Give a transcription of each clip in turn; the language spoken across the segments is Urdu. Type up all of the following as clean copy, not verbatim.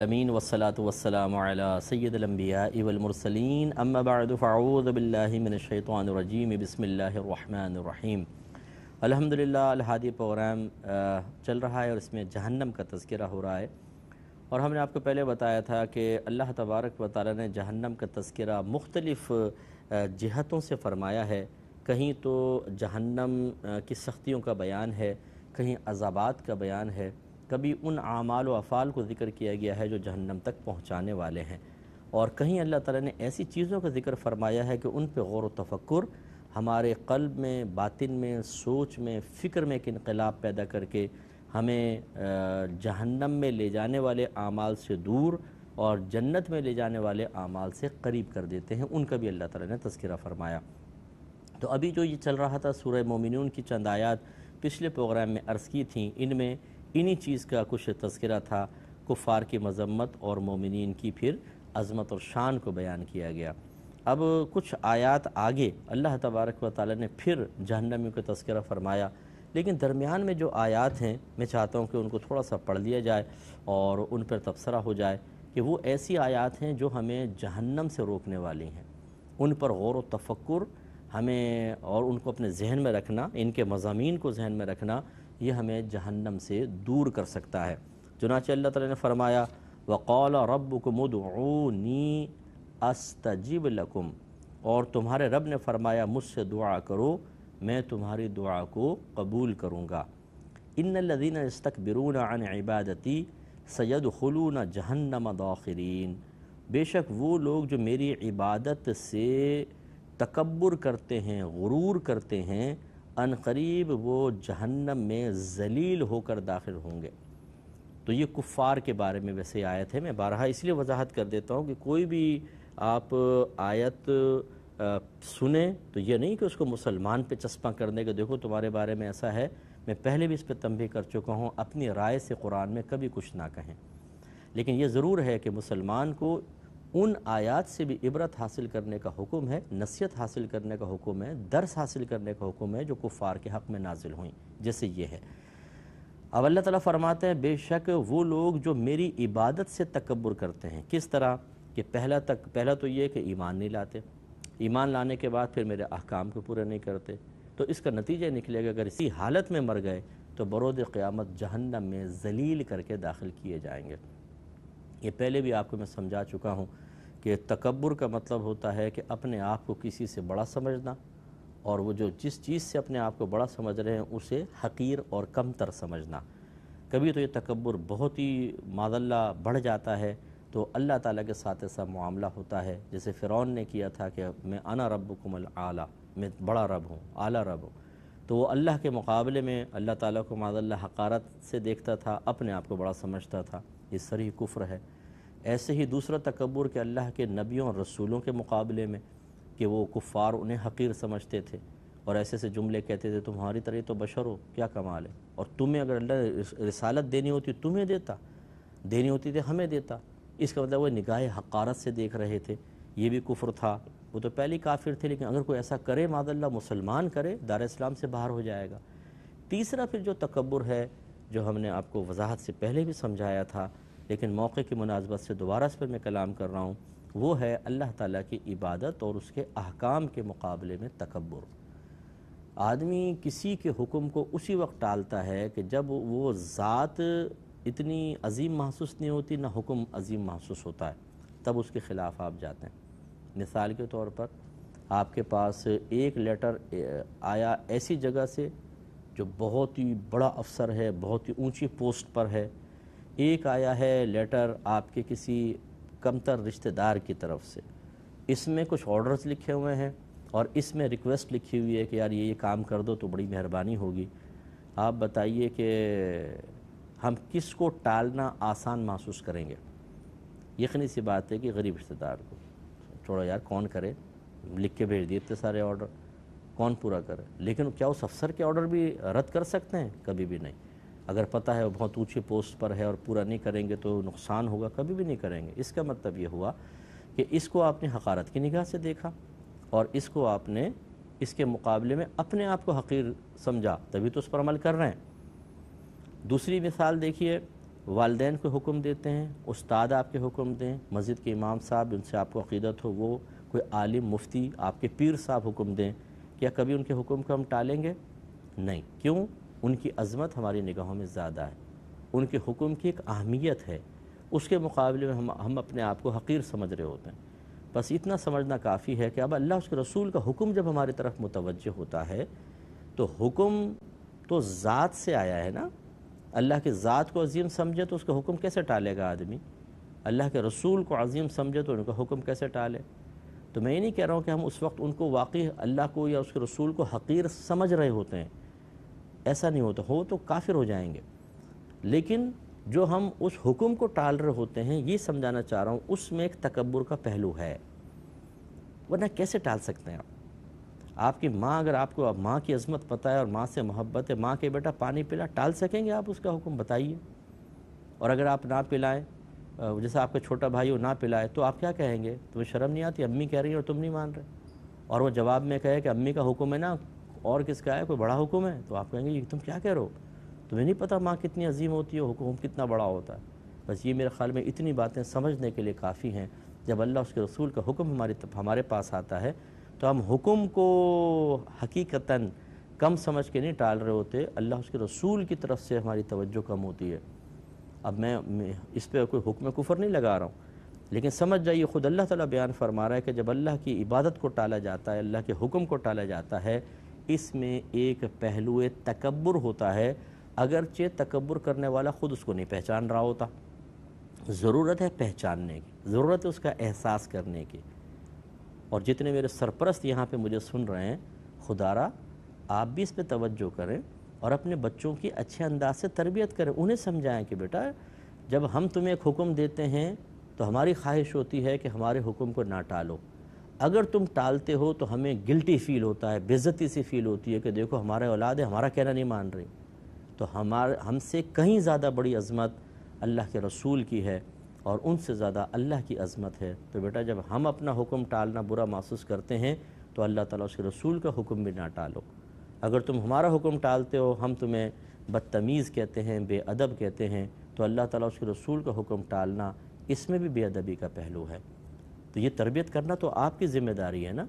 امین والصلاة والسلام علی سید الانبیاء والمرسلین اما بعد فاعوذ باللہ من الشیطان الرجیم بسم اللہ الرحمن الرحیم۔ الحمدللہ الہادی پروگرام چل رہا ہے اور اس میں جہنم کا تذکرہ ہو رہا ہے، اور ہم نے آپ کو پہلے بتایا تھا کہ اللہ تبارک و تعالی نے جہنم کا تذکرہ مختلف جہتوں سے فرمایا ہے۔ کہیں تو جہنم کی سختیوں کا بیان ہے، کہیں عذابات کا بیان ہے، کبھی ان اعمال و افعال کو ذکر کیا گیا ہے جو جہنم تک پہنچانے والے ہیں، اور کہیں اللہ تعالیٰ نے ایسی چیزوں کا ذکر فرمایا ہے کہ ان پہ غور و تفکر ہمارے قلب میں، باطن میں، سوچ میں، فکر میں ایک انقلاب پیدا کر کے ہمیں جہنم میں لے جانے والے اعمال سے دور اور جنت میں لے جانے والے اعمال سے قریب کر دیتے ہیں۔ ان کا بھی اللہ تعالیٰ نے تذکرہ فرمایا۔ تو ابھی جو یہ چل رہا تھا سورہ مومنون کی چند آیات پچھلے پروگرام میں عرض کی تھیں، ان میں انہی چیز کا کچھ تذکرہ تھا، کفار کی مذمت اور مومنین کی پھر عظمت اور شان کو بیان کیا گیا۔ اب کچھ آیات آگے اللہ تبارک و تعالی نے پھر جہنمیوں کا تذکرہ فرمایا، لیکن درمیان میں جو آیات ہیں میں چاہتا ہوں کہ ان کو تھوڑا سا پڑھ لیا جائے اور ان پر تبصرہ ہو جائے کہ وہ ایسی آیات ہیں جو ہمیں جہنم سے روکنے والی ہیں، ان پر غور و تفکر ہمیں اور ان کو اپنے ذہن میں رکھنا، ان کے مضامین کو ذہن میں رکھنا، یہ ہمیں جہنم سے دور کر سکتا ہے۔ چنانچہ اللہ تعالیٰ نے فرمایا وَقَالَ رَبُّكُمُ ادْعُونِي أَسْتَجِبْ لَكُمْ، اور تمہارے رب نے فرمایا مجھ سے دعا کرو، میں تمہاری دعا کو قبول کروں گا۔ إِنَّ الَّذِينَ يَسْتَكْبِرُونَ عَنْ عِبَادَتِي سَيَدْخُلُونَ جَهَنَّمَ دَاخِرِينَ، بے شک وہ لوگ جو میری عبادت سے تکبر کرتے ہیں، غرور کرتے ہیں، ان قریب وہ جہنم میں ذلیل ہو کر داخل ہوں گے۔ تو یہ کفار کے بارے میں ویسے آیت ہے، میں بارہا اس لیے وضاحت کر دیتا ہوں کہ کوئی بھی آپ آیت سنیں تو یہ نہیں کہ اس کو مسلمان پہ چسپاں کرنے کے دیکھو تمہارے بارے میں ایسا ہے۔ میں پہلے بھی اس پہ تنبیہ کر چکا ہوں، اپنی رائے سے قرآن میں کبھی کچھ نہ کہیں، لیکن یہ ضرور ہے کہ مسلمان کو ان آیات سے بھی عبرت حاصل کرنے کا حکم ہے، نصیحت حاصل کرنے کا حکم ہے، درس حاصل کرنے کا حکم ہے جو کفار کے حق میں نازل ہوئیں، جیسے یہ ہے۔ اب اللہ تعالیٰ فرماتے ہیں بے شک وہ لوگ جو میری عبادت سے تکبر کرتے ہیں۔ کس طرح کہ پہلا تو یہ کہ ایمان نہیں لاتے، ایمان لانے کے بعد پھر میرے احکام کو پورے نہیں کرتے، تو اس کا نتیجہ نکلے گا اگر اسی حالت میں مر گئے تو برود قیامت جہنم میں ذلیل کر کے داخل کیے جائیں گے۔ یہ پہلے بھی آپ کو میں سمجھا چکا ہوں کہ تکبر کا مطلب ہوتا ہے کہ اپنے آپ کو کسی سے بڑا سمجھنا، اور وہ جو جس چیز سے اپنے آپ کو بڑا سمجھ رہے ہیں اسے حقیر اور کم تر سمجھنا۔ کبھی تو یہ تکبر بہت ہی معاذ اللہ بڑھ جاتا ہے تو اللہ تعالیٰ کے ساتھ ایسا معاملہ ہوتا ہے جیسے فرعون نے کیا تھا کہ میں انا ربکم الاعلی، میں بڑا رب ہوں، اعلیٰ رب ہوں، تو وہ اللہ کے مقابلے میں اللہ تعالیٰ کو معاذ اللہ حقارت سے دیکھتا تھا، اپنے آپ کو بڑا سمجھتا تھا۔ یہ صریح کفر ہے۔ ایسے ہی دوسرا تکبر کہ اللہ کے نبیوں اور رسولوں کے مقابلے میں کہ وہ کفار انہیں حقیر سمجھتے تھے اور ایسے سے جملے کہتے تھے تمہاری طرح تو بشر ہو، کیا کمال ہے، اور تمہیں اگر اللہ نے رسالت دینی ہوتی تمہیں دیتا، دینی ہوتی تھی ہمیں دیتا۔ اس کا مطلب وہ نگاہ حقارت سے دیکھ رہے تھے، یہ بھی کفر تھا۔ وہ تو پہلے کافر تھے، لیکن اگر کوئی ایسا کرے معاذ اللہ مسلمان کرے دار اسلام سے باہر ہو جائے گا۔ تیسرا پھر جو تکبر ہے جو ہم نے آپ کو وضاحت سے پہلے بھی سمجھایا تھا، لیکن موقع کی مناسبت سے دوبارہ اس پر میں کلام کر رہا ہوں، وہ ہے اللہ تعالیٰ کی عبادت اور اس کے احکام کے مقابلے میں تکبر۔ آدمی کسی کے حکم کو اسی وقت ٹالتا ہے کہ جب وہ ذات اتنی عظیم محسوس نہیں ہوتی، نہ حکم عظیم محسوس ہوتا ہے، تب اس کے خلاف آپ جاتے ہیں۔ مثال کے طور پر آپ کے پاس ایک لیٹر آیا ایسی جگہ سے جو بہت ہی بڑا افسر ہے، بہت ہی اونچی پوسٹ پر ہے، ایک آیا ہے لیٹر آپ کے کسی کمتر رشتہ دار کی طرف سے، اس میں کچھ آرڈرز لکھے ہوئے ہیں اور اس میں ریکویسٹ لکھی ہوئی ہے کہ یار یہ کام کر دو تو بڑی مہربانی ہوگی۔ آپ بتائیے کہ ہم کس کو ٹالنا آسان محسوس کریں گے؟ یقینی سی بات ہے کہ غریب رشتہ دار کو، چھوڑو یار کون کرے، لکھ کے بھیج دیے اتنے سارے آرڈر، کون پورا کرے؟ لیکن کیا اس افسر کے آرڈر بھی رد کر سکتے ہیں؟ کبھی بھی نہیں۔ اگر پتہ ہے وہ بہت اونچی پوسٹ پر ہے اور پورا نہیں کریں گے تو نقصان ہوگا، کبھی بھی نہیں کریں گے۔ اس کا مطلب یہ ہوا کہ اس کو آپ نے حقارت کی نگاہ سے دیکھا اور اس کو آپ نے اس کے مقابلے میں اپنے آپ کو حقیر سمجھا، تبھی تو اس پر عمل کر رہے ہیں۔ دوسری مثال دیکھیے، والدین کو حکم دیتے ہیں، استاد آپ کے حکم دیں، مسجد کے امام صاحب جن سے آپ کو عقیدت ہو وہ، کوئی عالم مفتی آپ کے پیر صاحب حکم دیں، کیا کبھی ان کے حکم کو ہم ٹالیں گے؟ نہیں۔ کیوں؟ ان کی عظمت ہماری نگاہوں میں زیادہ ہے، ان کے حکم کی ایک اہمیت ہے، اس کے مقابلے میں ہم اپنے آپ کو حقیر سمجھ رہے ہوتے ہیں۔ بس اتنا سمجھنا کافی ہے کہ اب اللہ اس کے رسول کا حکم جب ہماری طرف متوجہ ہوتا ہے تو حکم تو ذات سے آیا ہے نا، اللہ کی ذات کو عظیم سمجھے تو اس کا حکم کیسے ٹالے گا آدمی؟ اللہ کے رسول کو عظیم سمجھے تو ان کا حکم کیسے ٹالے؟ تو میں یہ نہیں کہہ رہا ہوں کہ ہم اس وقت ان کو واقعی اللہ کو یا اس کے رسول کو حقیر سمجھ رہے ہوتے ہیں، ایسا نہیں ہوتا، ہو تو کافر ہو جائیں گے، لیکن جو ہم اس حکم کو ٹال رہے ہوتے ہیں یہ سمجھانا چاہ رہا ہوں اس میں ایک تکبر کا پہلو ہے، ورنہ کیسے ٹال سکتے ہیں آپ کی ماں، اگر آپ کو ماں کی عظمت پتہ ہے اور ماں سے محبت ہے، ماں کے بیٹا پانی پلا، ٹال سکیں گے آپ اس کا حکم؟ بتائیے۔ اور اگر آپ نہ پلائیں، جیسے آپ کا چھوٹا بھائی ہو نہ پلائے تو آپ کیا کہیں گے؟ تمہیں شرم نہیں آتی؟ امی کہہ رہی ہیں اور تم نہیں مان رہے، اور وہ جواب میں کہے کہ امی کا حکم ہے نا، اور کس کا ہے، کوئی بڑا حکم ہے، تو آپ کہیں گے یہ تم کیا کہہ رہے ہو، تمہیں نہیں پتہ ماں کتنی عظیم ہوتی ہے، حکم کتنا بڑا ہوتا ہے؟ بس یہ میرے خیال میں اتنی باتیں سمجھنے کے لیے کافی ہیں۔ جب اللہ اس کے رسول کا حکم ہمارے پاس آتا ہے تو ہم حکم کو حقیقتاً کم سمجھ کے نہیں ٹال رہے ہوتے، اللہ اس کے رسول کی طرف سے ہماری توجہ کم ہوتی ہے۔ اب میں اس پہ کوئی حکم کفر نہیں لگا رہا ہوں، لیکن سمجھ جائیے خود اللہ تعالیٰ بیان فرما رہا ہے کہ جب اللہ کی عبادت کو ٹالا جاتا ہے، اللہ کے حکم کو ٹالا جاتا ہے، اس میں ایک پہلو تکبر ہوتا ہے، اگرچہ تکبر کرنے والا خود اس کو نہیں پہچان رہا ہوتا۔ ضرورت ہے پہچاننے کی، ضرورت ہے اس کا احساس کرنے کی۔ اور جتنے میرے سرپرست یہاں پہ مجھے سن رہے ہیں، خدا را آپ بھی اس پہ توجہ کریں اور اپنے بچوں کی اچھے انداز سے تربیت کریں، انہیں سمجھائیں کہ بیٹا جب ہم تمہیں ایک حکم دیتے ہیں تو ہماری خواہش ہوتی ہے کہ ہمارے حکم کو نہ ٹالو، اگر تم ٹالتے ہو تو ہمیں گلٹی فیل ہوتا ہے، بے عزتی سی فیل ہوتی ہے کہ دیکھو ہمارے اولاد ہے، ہمارا کہنا نہیں مان رہی۔ تو ہم سے کہیں زیادہ بڑی عظمت اللہ کے رسول کی ہے اور ان سے زیادہ اللہ کی عظمت ہے۔ تو بیٹا جب ہم اپنا حکم ٹالنا برا محسوس کرتے ہیں تو اللہ تعالیٰ اس کے رسول کا حکم بھی نہ ٹالو۔ اگر تم ہمارا حکم ٹالتے ہو، ہم تمہیں بدتمیز کہتے ہیں، بے ادب کہتے ہیں، تو اللہ تعالیٰ اس کے رسول کا حکم ٹالنا اس میں بھی بے ادبی کا پہلو ہے۔ تو یہ تربیت کرنا تو آپ کی ذمہ داری ہے نا۔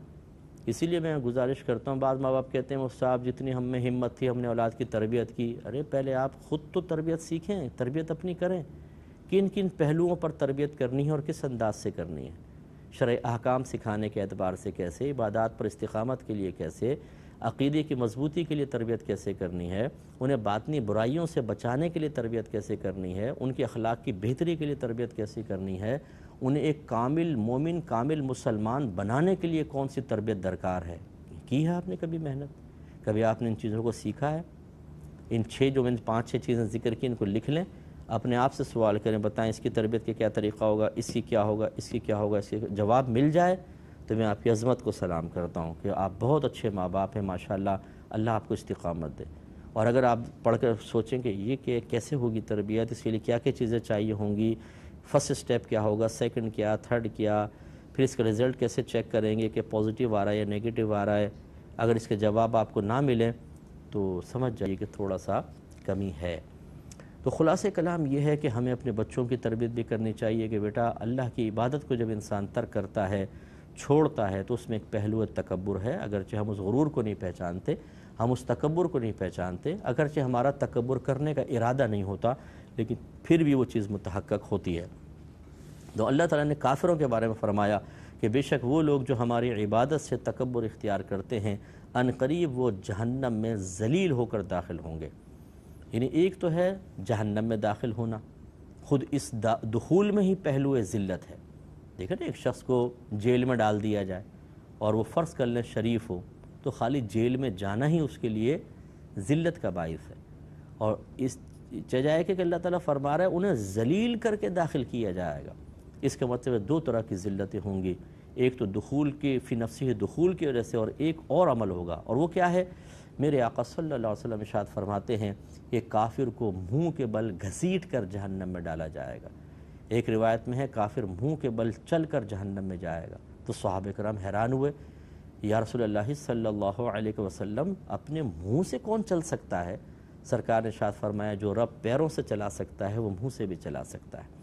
اسی لیے میں گزارش کرتا ہوں، بعض ماں باپ کہتے ہیں صاحب جتنی ہم میں ہمت تھی ہم نے اولاد کی تربیت کی۔ ارے پہلے آپ خود تو تربیت سیکھیں، تربیت اپنی کریں، کن کن پہلوؤں پر تربیت کرنی ہے اور کس انداز سے کرنی ہے، شرع احکام سکھانے کے اعتبار سے کیسے، عبادات پر استقامت کے لیے کیسے، عقیدے کی مضبوطی کے لیے تربیت کیسے کرنی ہے، انہیں باطنی برائیوں سے بچانے کے لیے تربیت کیسے کرنی ہے، ان کے اخلاق کی بہتری کے لیے تربیت کیسے کرنی ہے، انہیں ایک کامل مومن، کامل مسلمان بنانے کے لیے کون سی تربیت درکار ہے۔ کی ہے آپ نے کبھی محنت؟ کبھی آپ نے ان چیزوں کو سیکھا ہے؟ ان جو میں نے 5-6 چیزیں ذکر کی، ان کو لکھ لیں، اپنے آپ سے سوال کریں، بتائیں اس کی تربیت کے کیا طریقہ ہوگا، اس کی کیا ہوگا، اس کی کیا ہوگا، اس کے جواب مل جائے تو میں آپ کی عظمت کو سلام کرتا ہوں کہ آپ بہت اچھے ماں باپ ہیں ماشاءاللہ، اللہ آپ کو استقامت دے۔ اور اگر آپ پڑھ کر سوچیں کہ یہ کیسے ہوگی تربیت، اس کے لیے کیا کیا چیزیں چاہیے ہوں گی، فرسٹ سٹیپ کیا ہوگا، سیکنڈ کیا، تھرڈ کیا، پھر اس کا رزلٹ کیسے چیک کریں گے کہ پازیٹیو آ رہا ہے یا نیگیٹو آ رہا ہے، اگر اس کے جواب آپ کو نہ ملیں تو سمجھ جائیے کہ تھوڑا سا کمی ہے۔ تو خلاصہ کلام یہ ہے کہ ہمیں اپنے بچوں کی تربیت بھی کرنی چاہیے کہ بیٹا اللہ کی عبادت کو جب انسان ترک کرتا ہے، چھوڑتا ہے، تو اس میں ایک پہلو تکبر ہے، اگرچہ ہم اس غرور کو نہیں پہچانتے، ہم اس تکبر کو نہیں پہچانتے، اگرچہ ہمارا تکبر کرنے کا ارادہ نہیں ہوتا، لیکن پھر بھی وہ چیز متحقق ہوتی ہے۔ تو اللہ تعالیٰ نے کافروں کے بارے میں فرمایا کہ بے شک وہ لوگ جو ہماری عبادت سے تکبر اختیار کرتے ہیں، ان قریب وہ جہنم میں ذلیل ہو کر داخل ہوں گے۔ یعنی ایک تو ہے جہنم میں داخل ہونا، خود اس دخول میں ہی پہلو ذلت ہے۔ دیکھیں نا، ایک شخص کو جیل میں ڈال دیا جائے اور وہ فرض کر لیں شریف ہو، تو خالی جیل میں جانا ہی اس کے لیے ذلت کا باعث ہے، اور اس جائے کہ اللہ تعالیٰ فرما رہا ہے انہیں ذلیل کر کے داخل کیا جائے گا۔ اس کا مطلب دو طرح کی ذلتیں ہوں گی، ایک تو دخول کی فی نفسی دخول کی وجہ سے، اور ایک اور عمل ہوگا، اور وہ کیا ہے؟ میرے آقا صلی اللہ علیہ وسلم ارشاد فرماتے ہیں کہ کافر کو منہ کے بل گھسیٹ کر جہنم میں ڈالا جائے گا۔ ایک روایت میں ہے کافر منہ کے بل چل کر جہنم میں جائے گا۔ تو صحابہ کرام حیران ہوئے، یا رسول اللہ صلی اللہ علیہ وسلم اپنے منہ سے کون چل سکتا ہے؟ سرکار نے ارشاد فرمایا جو رب پیروں سے چلا سکتا ہے وہ منہ سے بھی چلا سکتا ہے۔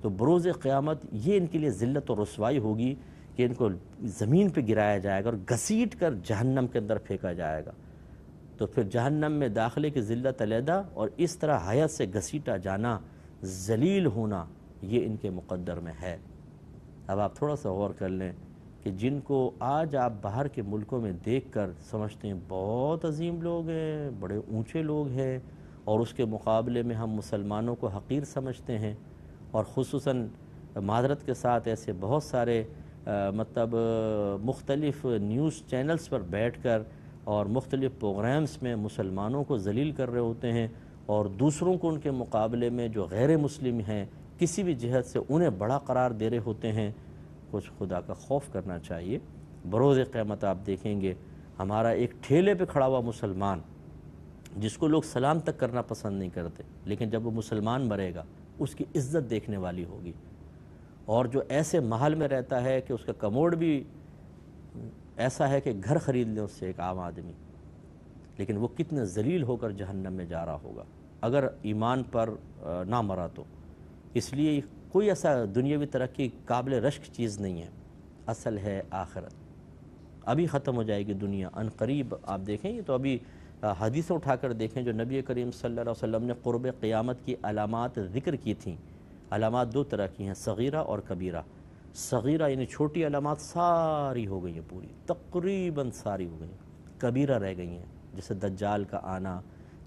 تو بروز قیامت یہ ان کے لیے ذلت و رسوائی ہوگی کہ ان کو زمین پہ گرایا جائے گا اور گھسیٹ کر جہنم کے اندر پھینکا جائے گا۔ تو پھر جہنم میں داخلے کی ذلت علیحدہ اور اس طرح حیات سے گھسیٹا جانا، ذلیل ہونا، یہ ان کے مقدر میں ہے۔ اب آپ تھوڑا سا غور کر لیں کہ جن کو آج آپ باہر کے ملکوں میں دیکھ کر سمجھتے ہیں بہت عظیم لوگ ہیں، بڑے اونچے لوگ ہیں، اور اس کے مقابلے میں ہم مسلمانوں کو حقیر سمجھتے ہیں، اور خصوصاً معذرت کے ساتھ ایسے بہت سارے مختلف نیوز چینلز پر بیٹھ کر اور مختلف پروگرامز میں مسلمانوں کو ذلیل کر رہے ہوتے ہیں، اور دوسروں کو ان کے مقابلے میں جو غیر مسلم ہیں کسی بھی جہت سے انہیں بڑا قرار دے رہے ہوتے ہیں۔ کچھ خدا کا خوف کرنا چاہیے۔ بروز قیامت آپ دیکھیں گے ہمارا ایک ٹھیلے پہ کھڑا ہوا مسلمان جس کو لوگ سلام تک کرنا پسند نہیں کرتے، لیکن جب وہ مسلمان مرے گا اس کی عزت دیکھنے والی ہوگی، اور جو ایسے محل میں رہتا ہے کہ اس کا کموڈ بھی ایسا ہے کہ گھر خرید لیں اس سے ایک عام آدمی، لیکن وہ کتنے ذلیل ہو کر جہنم میں جا رہا ہوگا اگر ایمان پر نہ مرا تو۔ اس لیے کوئی ایسا دنیاوی ترقی قابل رشک چیز نہیں ہے، اصل ہے آخرت۔ ابھی ختم ہو جائے گی دنیا، ان قریب آپ دیکھیں یہ تو ابھی حدیثیں اٹھا کر دیکھیں جو نبی کریم صلی اللہ علیہ وسلم نے قرب قیامت کی علامات ذکر کی تھیں۔ علامات دو طرح کی ہیں، صغیرہ اور کبیرہ۔ صغیرہ یعنی چھوٹی علامات ساری ہو گئی ہیں، پوری تقریباً ساری ہو گئی ہیں، کبیرہ رہ گئی ہیں، جیسے دجال کا آنا،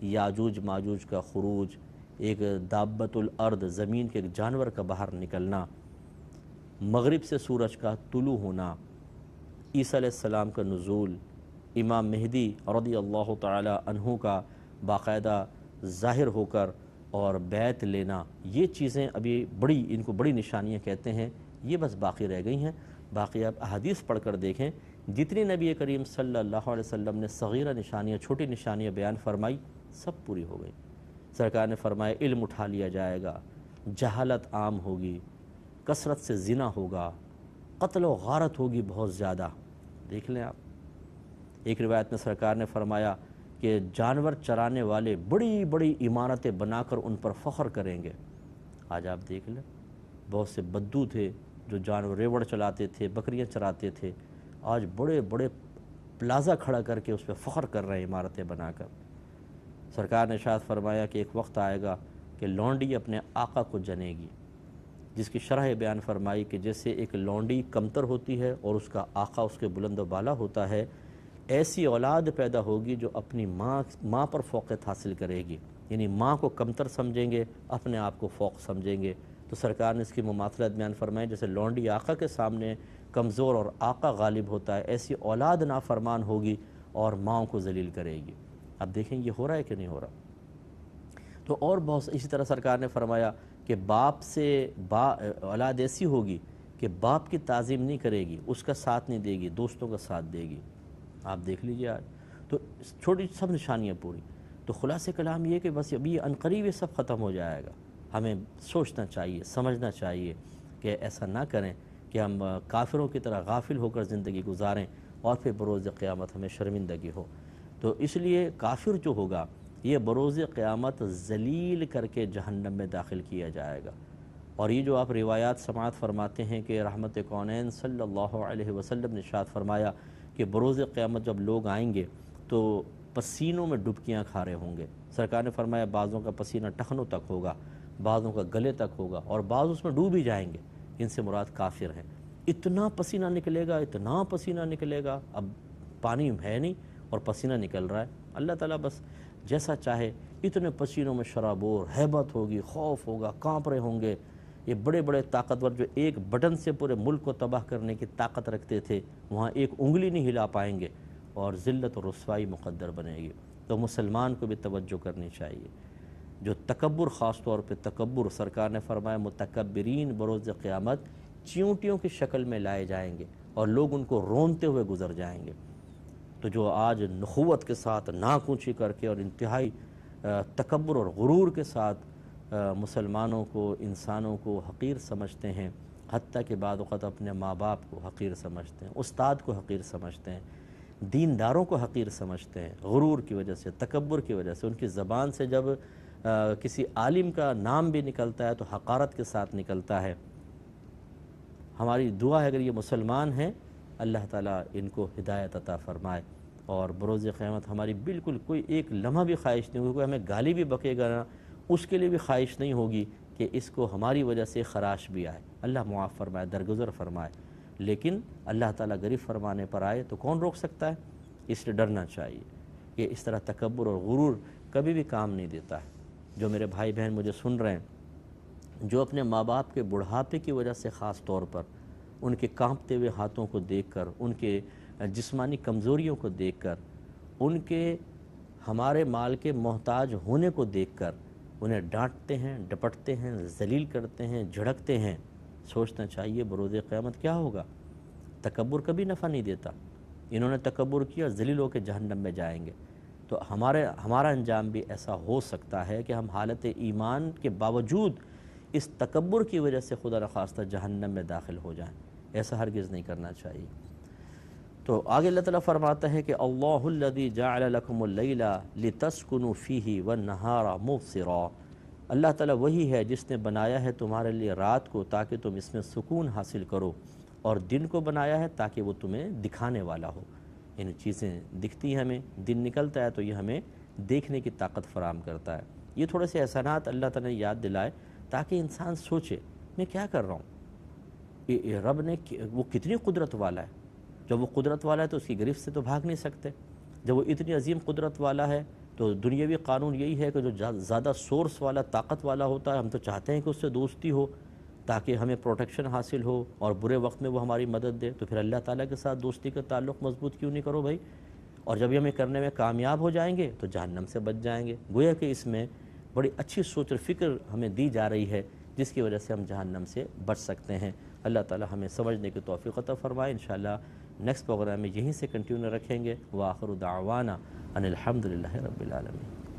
یاجوج ماجوج کا خروج، ایک دابت الارض زمین کے ایک جانور کا باہر نکلنا، مغرب سے سورج کا طلوع ہونا، عیسیٰ علیہ السلام کا نزول، امام مہدی رضی اللہ تعالی عنہ کا باقاعدہ ظاہر ہو کر اور بیعت لینا، یہ چیزیں ابھی بڑی، ان کو بڑی نشانیاں کہتے ہیں، یہ بس باقی رہ گئی ہیں۔ باقی آپ احادیث پڑھ کر دیکھیں، جتنی نبی کریم صلی اللہ علیہ وسلم نے صغیرہ نشانیاں، چھوٹی نشانیاں بیان فرمائی، سب پوری ہو گئی۔ سرکار نے فرمایا علم اٹھا لیا جائے گا، جہالت عام ہوگی، کثرت سے زنا ہوگا، قتل و غارت ہوگی بہت زیادہ۔ دیکھ لیں آپ، ایک روایت میں سرکار نے فرمایا کہ جانور چرانے والے بڑی بڑی عمارتیں بنا کر ان پر فخر کریں گے۔ آج آپ دیکھ لیں، بہت سے بدو تھے جو جانور ریوڑ چلاتے تھے، بکریاں چراتے تھے، آج بڑے بڑے پلازا کھڑا کر کے اس پہ فخر کر رہے ہیں عمارتیں بنا کر۔ سرکار نے ارشاد فرمایا کہ ایک وقت آئے گا کہ لونڈی اپنے آقا کو جنے گی، جس کی شرح بیان فرمائی کہ جیسے ایک لونڈی کمتر ہوتی ہے اور اس کا آقا اس کے بلند و بالا ہوتا ہے، ایسی اولاد پیدا ہوگی جو اپنی ماں پر فوقیت حاصل کرے گی، یعنی ماں کو کمتر سمجھیں گے، اپنے آپ کو فوق سمجھیں گے۔ تو سرکار نے اس کی مماثلت بیان فرمائی، جیسے لونڈی آقا کے سامنے کمزور اور آقا غالب ہوتا ہے، ایسی اولاد نافرمان ہوگی اور ماں کو ذلیل کرے گی۔ اب دیکھیں یہ ہو رہا ہے کہ نہیں ہو رہا۔ تو اور بہت اسی طرح سرکار نے فرمایا کہ باپ سے اولاد ایسی ہوگی کہ باپ کی تعظیم نہیں کرے گی، اس کا ساتھ نہیں دے گی، دوستوں کا ساتھ دے گی۔ آپ دیکھ لیجئے آج تو چھوٹی سب نشانیاں پوری۔ تو خلاصہ کلام یہ کہ بس ابھی عنقریب یہ سب ختم ہو جائے گا۔ ہمیں سوچنا چاہیے، سمجھنا چاہیے کہ ایسا نہ کریں کہ ہم کافروں کی طرح غافل ہو کر زندگی گزاریں اور پھر بروز قیامت ہمیں شرمندگی ہو۔ تو اس لیے کافر جو ہوگا یہ بروز قیامت ذلیل کر کے جہنم میں داخل کیا جائے گا۔ اور یہ جو آپ روایات سماعت فرماتے ہیں کہ رحمت کونین صلی اللہ علیہ وسلم نے ارشاد فرمایا کہ بروز قیامت جب لوگ آئیں گے تو پسینوں میں ڈبکیاں کھا رہے ہوں گے۔ سرکار نے فرمایا بعضوں کا پسینہ ٹخنوں تک ہوگا، بعضوں کا گلے تک ہوگا، اور بعض اس میں ڈوب ہی جائیں گے۔ ان سے مراد کافر ہیں۔ اتنا پسینہ نکلے گا، اتنا پسینہ نکلے گا، اب پانی ہے نہیں اور پسینہ نکل رہا ہے، اللہ تعالیٰ بس جیسا چاہے اتنے پسینوں میں شرابور، ہیبت ہوگی، خوف ہوگا، کانپ رہے ہوں گے۔ یہ بڑے بڑے طاقتور جو ایک بٹن سے پورے ملک کو تباہ کرنے کی طاقت رکھتے تھے، وہاں ایک انگلی نہیں ہلا پائیں گے اور ذلت و رسوائی مقدر بنے گی۔ تو مسلمان کو بھی توجہ کرنی چاہیے۔ جو تکبر، خاص طور پہ تکبر، سرکار نے فرمایا متکبرین بروز قیامت چیونٹیوں کی شکل میں لائے جائیں گے اور لوگ ان کو رونتے ہوئے گزر جائیں گے۔ تو جو آج نخوت کے ساتھ ناک اونچی کر کے اور انتہائی تکبر اور غرور کے ساتھ مسلمانوں کو، انسانوں کو حقیر سمجھتے ہیں، حتیٰ کہ بعض اوقات اپنے ماں باپ کو حقیر سمجھتے ہیں، استاد کو حقیر سمجھتے ہیں، دینداروں کو حقیر سمجھتے ہیں، غرور کی وجہ سے، تکبر کی وجہ سے۔ ان کی زبان سے جب کسی عالم کا نام بھی نکلتا ہے تو حقارت کے ساتھ نکلتا ہے۔ ہماری دعا ہے اگر یہ مسلمان ہیں اللہ تعالیٰ ان کو ہدایت عطا فرمائے، اور بروز قیامت ہماری بالکل کوئی ایک لمحہ بھی خواہش نہیں ہوگی، کوئی ہمیں گالی بھی بکے گا نا اس کے لیے بھی خواہش نہیں ہوگی کہ اس کو ہماری وجہ سے خراش بھی آئے، اللہ معاف فرمائے، درگزر فرمائے۔ لیکن اللہ تعالیٰ غریب فرمانے پر آئے تو کون روک سکتا ہے؟ اس لیے ڈرنا چاہیے کہ اس طرح تکبر اور غرور کبھی بھی کام نہیں دیتا ہے۔ جو میرے بھائی بہن مجھے سن رہے ہیں، جو اپنے ماں باپ کے بڑھاپے کی وجہ سے خاص طور پر ان کے کانپتے ہوئے ہاتھوں کو دیکھ کر، ان کے جسمانی کمزوریوں کو دیکھ کر، ان کے ہمارے مال کے محتاج ہونے کو دیکھ کر انہیں ڈانٹتے ہیں، ڈپٹتے ہیں، ذلیل کرتے ہیں، جھڑکتے ہیں، سوچنا چاہیے بروز قیامت کیا ہوگا۔ تکبر کبھی نفع نہیں دیتا۔ انہوں نے تکبر کیا، ذلیل ہو کے جہنم میں جائیں گے۔ تو ہمارا انجام بھی ایسا ہو سکتا ہے کہ ہم حالت ایمان کے باوجود اس تکبر کی وجہ سے خدا نخواستہ جہنم میں داخل ہو جائیں۔ ایسا ہرگز نہیں کرنا چاہیے۔ تو آگے اللہ تعالیٰ فرماتا ہے کہ اللہ الذی جعل لکم اللیل لتسکنوا فیہ والنہار مبصرا، اللہ تعالیٰ وہی ہے جس نے بنایا ہے تمہارے لیے رات کو تاکہ تم اس میں سکون حاصل کرو، اور دن کو بنایا ہے تاکہ وہ تمہیں دکھانے والا ہو۔ ان چیزیں دکھتی ہیں ہمیں، دن نکلتا ہے تو یہ ہمیں دیکھنے کی طاقت فراہم کرتا ہے۔ یہ تھوڑے سے احسانات اللہ تعالیٰ نے یاد دلائے تاکہ انسان سوچے میں کیا کر رہا ہوں، یہ رب نے وہ کتنی قدرت والا ہے۔ جب وہ قدرت والا ہے تو اس کی گرفت سے تو بھاگ نہیں سکتے۔ جب وہ اتنی عظیم قدرت والا ہے تو دنیاوی قانون یہی ہے کہ جو زیادہ سورس والا، طاقت والا ہوتا ہے، ہم تو چاہتے ہیں کہ اس سے دوستی ہو تاکہ ہمیں پروٹیکشن حاصل ہو اور برے وقت میں وہ ہماری مدد دے۔ تو پھر اللہ تعالیٰ کے ساتھ دوستی کا تعلق مضبوط کیوں نہیں کرو بھائی؟ اور جب یہ ہمیں کرنے میں کامیاب ہو جائیں گے تو جہنم سے بچ جائیں گے۔ گویا کہ اس میں بڑی اچھی سوچ اور فکر ہمیں دی جا رہی ہے جس کی وجہ سے ہم جہنم سے بچ سکتے ہیں۔ اللہ تعالیٰ ہمیں سمجھنے کی توفیق عطا فرمائے۔ انشاءاللہ نیکسٹ پروگرام میں یہیں سے کنٹینیو رکھیں گے۔ وآخر دعوانا ان الحمد للہ رب العالمین۔